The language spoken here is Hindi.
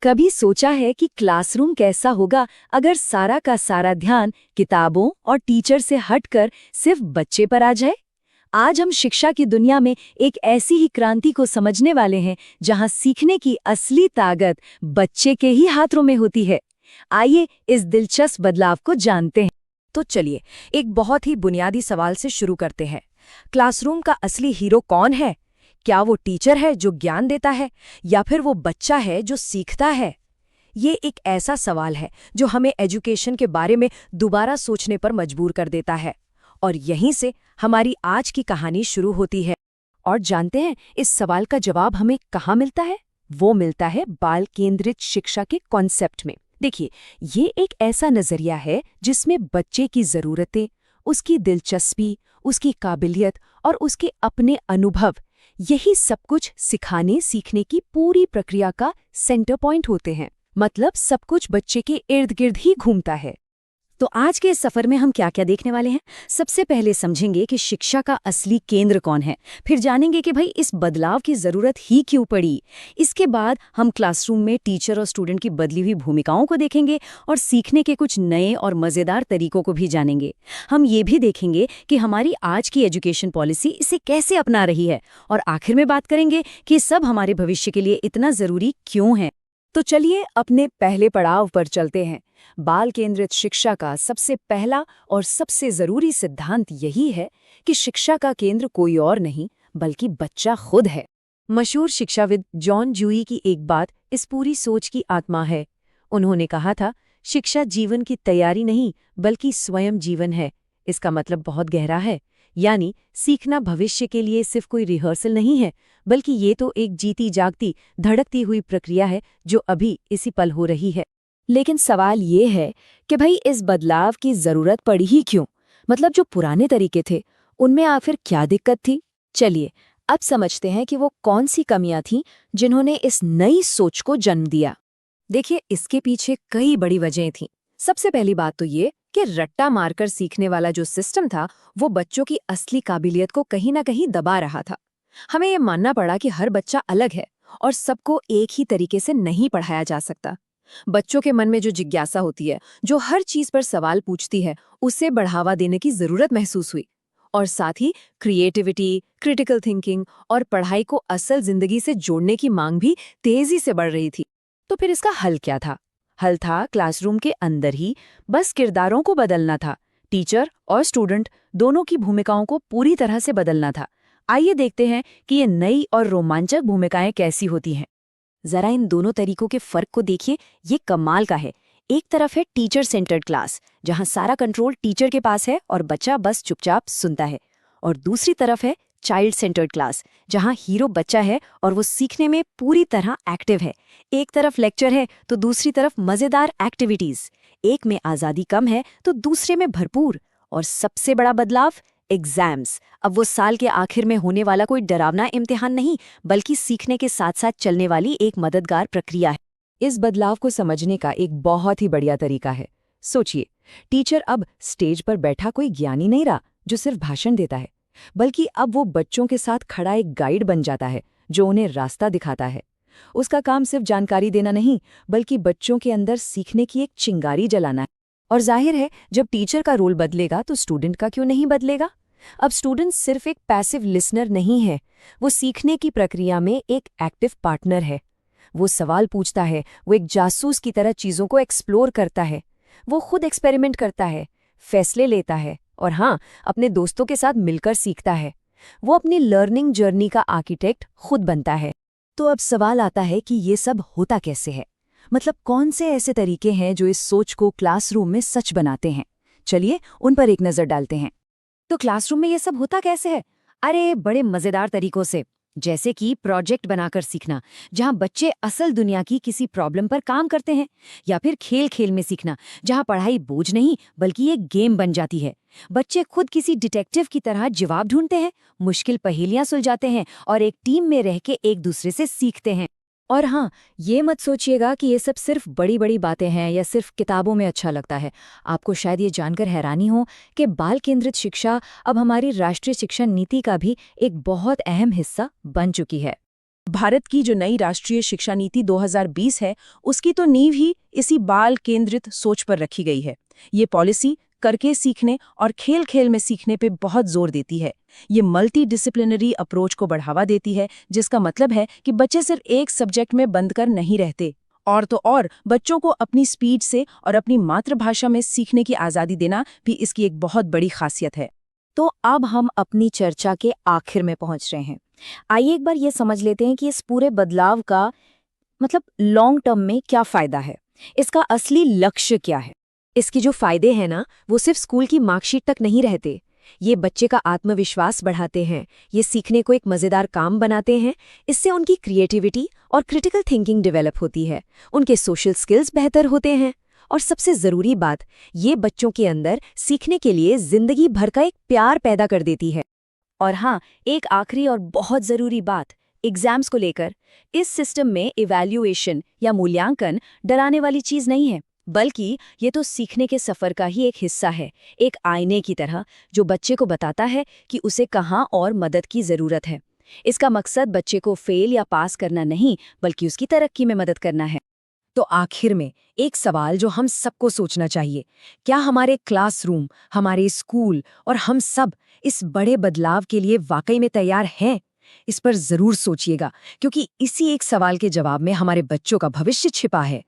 कभी सोचा है कि क्लासरूम कैसा होगा अगर सारा का सारा ध्यान किताबों और टीचर से हटकर सिर्फ बच्चे पर आ जाए? आज हम शिक्षा की दुनिया में एक ऐसी ही क्रांति को समझने वाले हैं जहां सीखने की असली ताकत बच्चे के ही हाथों में होती है। आइए इस दिलचस्प बदलाव को जानते हैं। तो चलिए एक बहुत ही बुनियादी सवाल से शुरू करते हैं। क्लासरूम का असली हीरो कौन है? क्या वो टीचर है जो ज्ञान देता है या फिर वो बच्चा है जो सीखता है? ये एक ऐसा सवाल है जो हमें एजुकेशन के बारे में दोबारा सोचने पर मजबूर कर देता है। और यहीं से हमारी आज की कहानी शुरू होती है। और जानते हैं इस सवाल का जवाब हमें कहाँ मिलता है? वो मिलता है बाल केंद्रित शिक्षा के कॉन्सेप्ट में। देखिए, ये एक ऐसा नजरिया है जिसमें बच्चे की ज़रूरतें, उसकी दिलचस्पी, उसकी काबिलियत और उसके अपने अनुभव, यही सब कुछ सिखाने सीखने की पूरी प्रक्रिया का सेंटर पॉइंट होते हैं। मतलब सब कुछ बच्चे के इर्द गिर्द ही घूमता है। तो आज के इस सफर में हम क्या क्या देखने वाले हैं? सबसे पहले समझेंगे कि शिक्षा का असली केंद्र कौन है, फिर जानेंगे कि भाई इस बदलाव की जरूरत ही क्यों पड़ी। इसके बाद हम क्लासरूम में टीचर और स्टूडेंट की बदली हुई भूमिकाओं को देखेंगे और सीखने के कुछ नए और मजेदार तरीकों को भी जानेंगे। हम ये भी देखेंगे कि हमारी आज की एजुकेशन पॉलिसी इसे कैसे अपना रही है और आखिर में बात करेंगे कि सब हमारे भविष्य के लिए इतना जरूरी क्यों है। तो चलिए अपने पहले पड़ाव पर चलते हैं। बाल केंद्रित शिक्षा का सबसे पहला और सबसे जरूरी सिद्धांत यही है कि शिक्षा का केंद्र कोई और नहीं बल्कि बच्चा खुद है। मशहूर शिक्षाविद जॉन ड्यूई की एक बात इस पूरी सोच की आत्मा है। उन्होंने कहा था, शिक्षा जीवन की तैयारी नहीं बल्कि स्वयं जीवन है। इसका मतलब बहुत गहरा है। यानी सीखना भविष्य के लिए सिर्फ कोई रिहर्सल नहीं है, बल्कि ये तो एक जीती जागती धड़कती हुई प्रक्रिया है जो अभी इसी पल हो रही है। लेकिन सवाल ये है कि भाई इस बदलाव की जरूरत पड़ी ही क्यों? मतलब जो पुराने तरीके थे उनमें आखिर क्या दिक्कत थी? चलिए अब समझते हैं कि वो कौन सी कमियां थीं जिन्होंने इस नई सोच को जन्म दिया। देखिए, इसके पीछे कई बड़ी वजहें थीं। सबसे पहली बात तो ये कि रट्टा मारकर सीखने वाला जो सिस्टम था वो बच्चों की असली काबिलियत को कहीं ना कहीं दबा रहा था। हमें ये मानना पड़ा कि हर बच्चा अलग है और सबको एक ही तरीके से नहीं पढ़ाया जा सकता। बच्चों के मन में जो जिज्ञासा होती है, जो हर चीज पर सवाल पूछती है, उसे बढ़ावा देने की जरूरत महसूस हुई। और साथ ही क्रिएटिविटी, क्रिटिकल थिंकिंग और पढ़ाई को असल जिंदगी से जोड़ने की मांग भी तेजी से बढ़ रही थी। तो फिर इसका हल क्या था? हल था क्लासरूम के अंदर ही बस किरदारों को बदलना था। टीचर और स्टूडेंट दोनों की भूमिकाओं को पूरी तरह से बदलना था। आइए देखते हैं कि ये नई और रोमांचक भूमिकाएं कैसी होती हैं। जरा इन दोनों तरीकों के फर्क को देखिए, ये कमाल का है। एक तरफ है टीचर सेंटर्ड क्लास, जहां सारा कंट्रोल टीचर के पास है और बच्चा बस चुपचाप सुनता है। और दूसरी तरफ है चाइल्ड सेंटर्ड क्लास, जहां हीरो बच्चा है और वो सीखने में पूरी तरह एक्टिव है। एक तरफ लेक्चर है तो दूसरी तरफ मजेदार एक्टिविटीज। एक में आज़ादी कम है तो दूसरे में भरपूर। और सबसे बड़ा बदलाव, एग्जाम्स। अब वो साल के आखिर में होने वाला कोई डरावना इम्तिहान नहीं, बल्कि सीखने के साथ साथ चलने वाली एक मददगार प्रक्रिया है। इस बदलाव को समझने का एक बहुत ही बढ़िया तरीका है। सोचिए, टीचर अब स्टेज पर बैठा कोई ज्ञानी नहीं रहा जो सिर्फ भाषण देता है, बल्कि अब वो बच्चों के साथ खड़ा एक गाइड बन जाता है जो उन्हें रास्ता दिखाता है। उसका काम सिर्फ जानकारी देना नहीं, बल्कि बच्चों के अंदर सीखने की एक चिंगारी जलाना है। और जाहिर है, जब टीचर का रोल बदलेगा तो स्टूडेंट का क्यों नहीं बदलेगा? अब स्टूडेंट सिर्फ एक पैसिव लिसनर नहीं है, वो सीखने की प्रक्रिया में एक एक्टिव पार्टनर है। वो सवाल पूछता है, वो एक जासूस की तरह चीज़ों को एक्सप्लोर करता है, वो खुद एक्सपेरिमेंट करता है, फैसले लेता है और हाँ, अपने दोस्तों के साथ मिलकर सीखता है। वो अपनी लर्निंग जर्नी का आर्किटेक्ट खुद बनता है। तो अब सवाल आता है कि ये सब होता कैसे है? मतलब कौन से ऐसे तरीके हैं जो इस सोच को क्लासरूम में सच बनाते हैं? चलिए उन पर एक नज़र डालते हैं। तो क्लासरूम में ये सब होता कैसे है? अरे बड़े मजेदार तरीकों से। जैसे कि प्रोजेक्ट बनाकर सीखना, जहां बच्चे असल दुनिया की किसी प्रॉब्लम पर काम करते हैं। या फिर खेल खेल में सीखना, जहां पढ़ाई बोझ नहीं बल्कि एक गेम बन जाती है। बच्चे खुद किसी डिटेक्टिव की तरह जवाब ढूंढते हैं, मुश्किल पहेलियां सुलझाते हैं और एक टीम में रह के एक दूसरे से सीखते हैं। और हाँ, ये मत सोचिएगा कि ये सब सिर्फ बड़ी बड़ी बातें हैं या सिर्फ किताबों में अच्छा लगता है। आपको शायद ये जानकर हैरानी हो कि बाल केंद्रित शिक्षा अब हमारी राष्ट्रीय शिक्षा नीति का भी एक बहुत अहम हिस्सा बन चुकी है। भारत की जो नई राष्ट्रीय शिक्षा नीति 2020 है, उसकी तो नींव ही इसी बाल केंद्रित सोच पर रखी गई है। ये पॉलिसी करके सीखने और खेल-खेल में सीखने पे बहुत जोर देती है। ये मल्टी डिसिप्लिनरी अप्रोच को बढ़ावा देती है, जिसका मतलब है कि बच्चे सिर्फ एक सब्जेक्ट में बंद कर नहीं रहते। और तो और बच्चों को अपनी स्पीड से और अपनी मातृभाषा में सीखने की आज़ादी देना भी इसकी एक बहुत बड़ी खासियत है। तो अब हम अपनी चर्चा के आखिर में पहुंच रहे हैं। आइए एक बार ये समझ लेते हैं कि इस पूरे बदलाव का मतलब लॉन्ग टर्म में क्या फायदा है, इसका असली लक्ष्य क्या है। इसके जो फायदे हैं ना, वो सिर्फ स्कूल की मार्कशीट तक नहीं रहते। ये बच्चे का आत्मविश्वास बढ़ाते हैं, ये सीखने को एक मज़ेदार काम बनाते हैं। इससे उनकी क्रिएटिविटी और क्रिटिकल थिंकिंग डेवलप होती है, उनके सोशल स्किल्स बेहतर होते हैं और सबसे ज़रूरी बात, ये बच्चों के अंदर सीखने के लिए ज़िंदगी भर का एक प्यार पैदा कर देती है। और हाँ, एक आखिरी और बहुत ज़रूरी बात, एग्जाम्स को लेकर। इस सिस्टम में इवैल्यूएशन या मूल्यांकन डराने वाली चीज़ नहीं है, बल्कि ये तो सीखने के सफ़र का ही एक हिस्सा है, एक आईने की तरह जो बच्चे को बताता है कि उसे कहाँ और मदद की ज़रूरत है। इसका मकसद बच्चे को फेल या पास करना नहीं, बल्कि उसकी तरक्की में मदद करना है। तो आखिर में एक सवाल जो हम सबको सोचना चाहिए, क्या हमारे क्लासरूम, हमारे स्कूल और हम सब इस बड़े बदलाव के लिए वाकई में तैयार हैं? इस पर जरूर सोचिएगा, क्योंकि इसी एक सवाल के जवाब में हमारे बच्चों का भविष्य छिपा है।